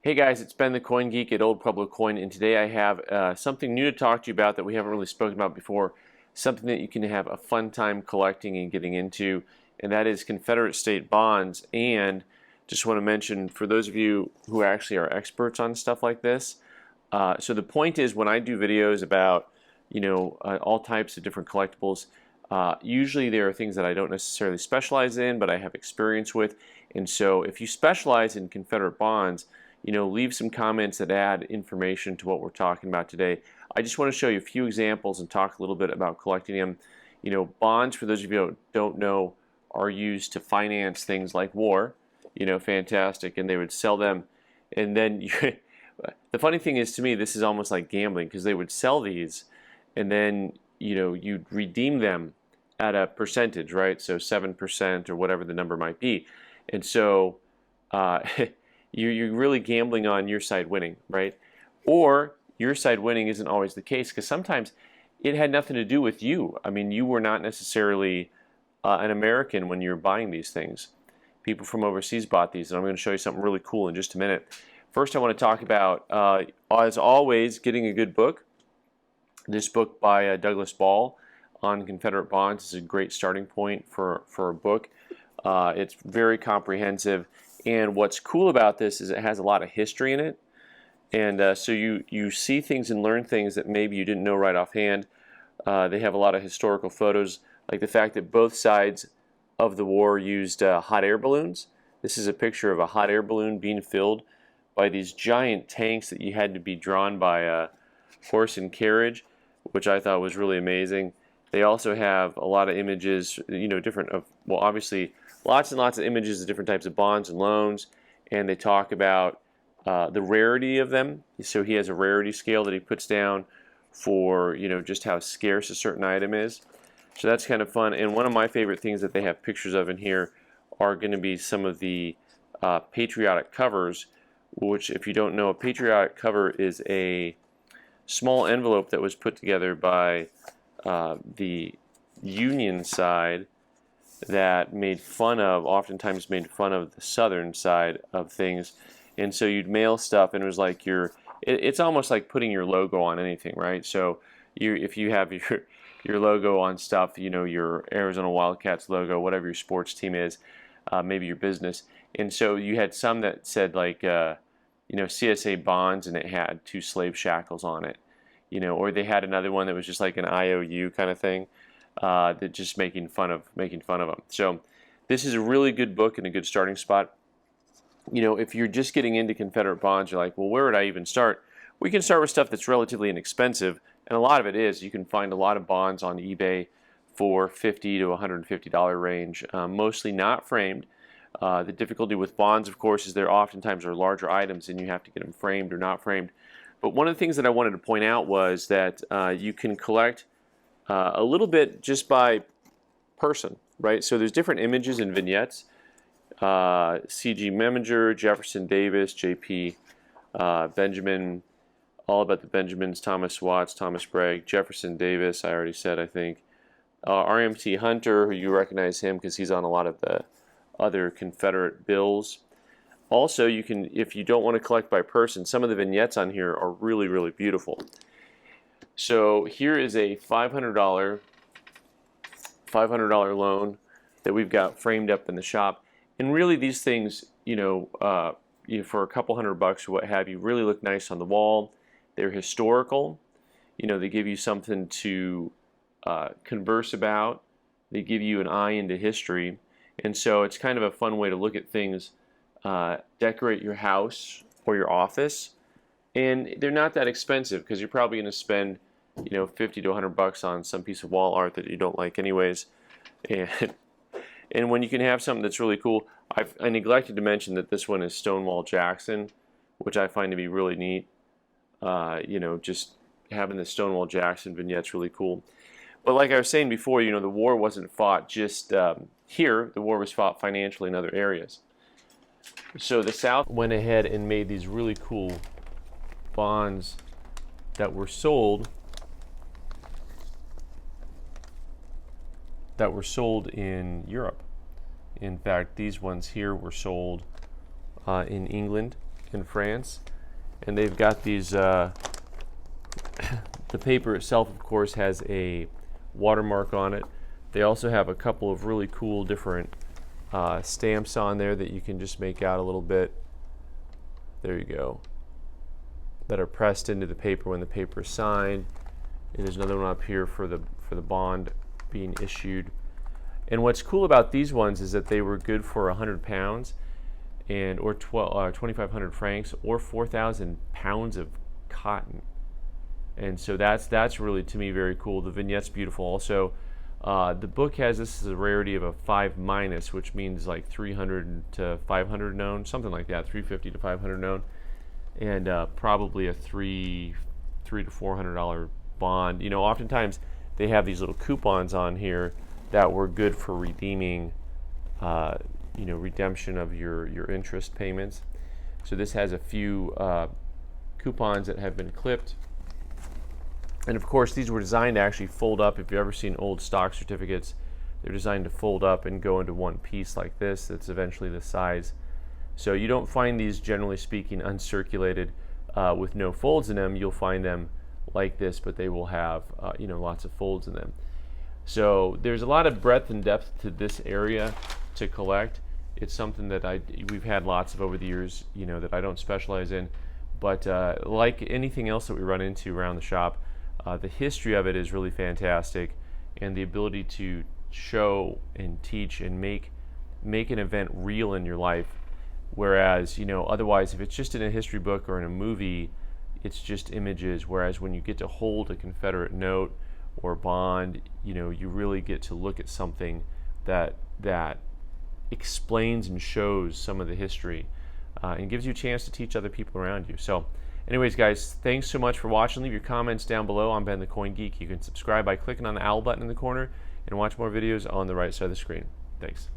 Hey guys, it's Ben the Coin Geek at Old Pueblo Coin, and today I have something new to talk to you about that we haven't really spoken about before, something that you can have a fun time collecting and getting into, and that is Confederate state bonds. And just want to mention, for those of you who actually are experts on stuff like this, so the point is when I do videos about, all types of different collectibles, usually there are things that I don't necessarily specialize in, but I have experience with. And so if you specialize in Confederate bonds, leave some comments that add information to what we're talking about today. I just want to show you a few examples and talk a little bit about collecting them. Bonds, for those of you who don't know, are used to finance things like war. Fantastic, and they would sell them. And then the funny thing is, to me, this is almost like gambling, because they would sell these, and then you'd redeem them at a percentage, right? So 7% or whatever the number might be, and so. You're really gambling on your side winning, right? Or your side winning isn't always the case, because sometimes it had nothing to do with you. I mean, you were not necessarily an American when you're buying these things. People from overseas bought these, and I'm going to show you something really cool in just a minute. First, I want to talk about, as always, getting a good book. This book by Douglas Ball on Confederate bonds is a great starting point for a book. It's very comprehensive. And what's cool about this is it has a lot of history in it, and so you see things and learn things that maybe you didn't know right offhand. They have a lot of historical photos, like the fact that both sides of the war used hot air balloons. This is a picture of a hot air balloon being filled by these giant tanks that you had to be drawn by a horse and carriage, which I thought was really amazing. They also have a lot of images, obviously lots and lots of images of different types of bonds and loans, and they talk about the rarity of them. So he has a rarity scale that he puts down for just how scarce a certain item is. So that's kind of fun. And one of my favorite things that they have pictures of in here are going to be some of the patriotic covers, which, if you don't know, a patriotic cover is a small envelope that was put together by the Union side that oftentimes made fun of the Southern side of things. And so you'd mail stuff, and it was like it's almost like putting your logo on anything, right? So if you have your logo on stuff, your Arizona Wildcats logo, whatever your sports team is, maybe your business. And so you had some that said like CSA bonds, and it had two slave shackles on it, or they had another one that was just like an IOU kind of thing. That just making fun of them. So this is a really good book and a good starting spot. If you're just getting into Confederate bonds, you're like, well, where would I even start? We can start with stuff that's relatively inexpensive, and a lot of it is. You can find a lot of bonds on eBay for $50 to $150 range, mostly not framed. The difficulty with bonds, of course, is there oftentimes are larger items, and you have to get them framed or not framed. But one of the things that I wanted to point out was that you can collect a little bit just by person, right? So there's different images and vignettes. C.G. Meminger, Jefferson Davis, J.P. Benjamin, all about the Benjamins, Thomas Watts, Thomas Bragg, Jefferson Davis, I already said, I think. R.M.T. Hunter, who you recognize him because he's on a lot of the other Confederate bills. Also, you can, if you don't want to collect by person, some of the vignettes on here are really, really beautiful. So here is a $500 loan that we've got framed up in the shop, and really these things, for a couple $100 or what have you, really look nice on the wall. They're historical. They give you something to converse about. They give you an eye into history, and so it's kind of a fun way to look at things. Decorate your house or your office. And they're not that expensive, because you're probably going to spend, $50 to $100 on some piece of wall art that you don't like anyways. And when you can have something that's really cool, I neglected to mention that this one is Stonewall Jackson, which I find to be really neat. Just having the Stonewall Jackson vignette's really cool. But like I was saying before, the war wasn't fought just here. The war was fought financially in other areas. So the South went ahead and made these really cool bonds that were sold in Europe. In fact, these ones here were sold in England, in France, and they've got these. The paper itself, of course, has a watermark on it. They also have a couple of really cool different stamps on there that you can just make out a little bit. There you go. That are pressed into the paper when the paper is signed. And there's another one up here for the bond being issued. And what's cool about these ones is that they were good for 100 pounds and or 2,500 francs or 4,000 pounds of cotton. And so that's really, to me, very cool. The vignette's beautiful. Also, the book has, this is a rarity of a 5-, which means like 300 to 500 known, something like that, 350 to 500 known, and probably a $300 to $400 bond. You know, oftentimes they have these little coupons on here that were good for redeeming, you know, redemption of your interest payments. So this has a few coupons that have been clipped. And of course, these were designed to actually fold up. If you've ever seen old stock certificates, they're designed to fold up and go into one piece like this. That's eventually the size. So you don't find these, generally speaking, uncirculated with no folds in them. You'll find them like this, but they will have you know, lots of folds in them. So there's a lot of breadth and depth to this area to collect. It's something that we've had lots of over the years, you know, that I don't specialize in. But like anything else that we run into around the shop, the history of it is really fantastic, and the ability to show and teach and make an event real in your life. Whereas, you know, otherwise, if it's just in a history book or in a movie, it's just images. Whereas when you get to hold a Confederate note or bond, you know, you really get to look at something that explains and shows some of the history and gives you a chance to teach other people around you. So anyways, guys, thanks so much for watching. Leave your comments down below. I'm Ben the Coin Geek. You can subscribe by clicking on the owl button in the corner and watch more videos on the right side of the screen. Thanks.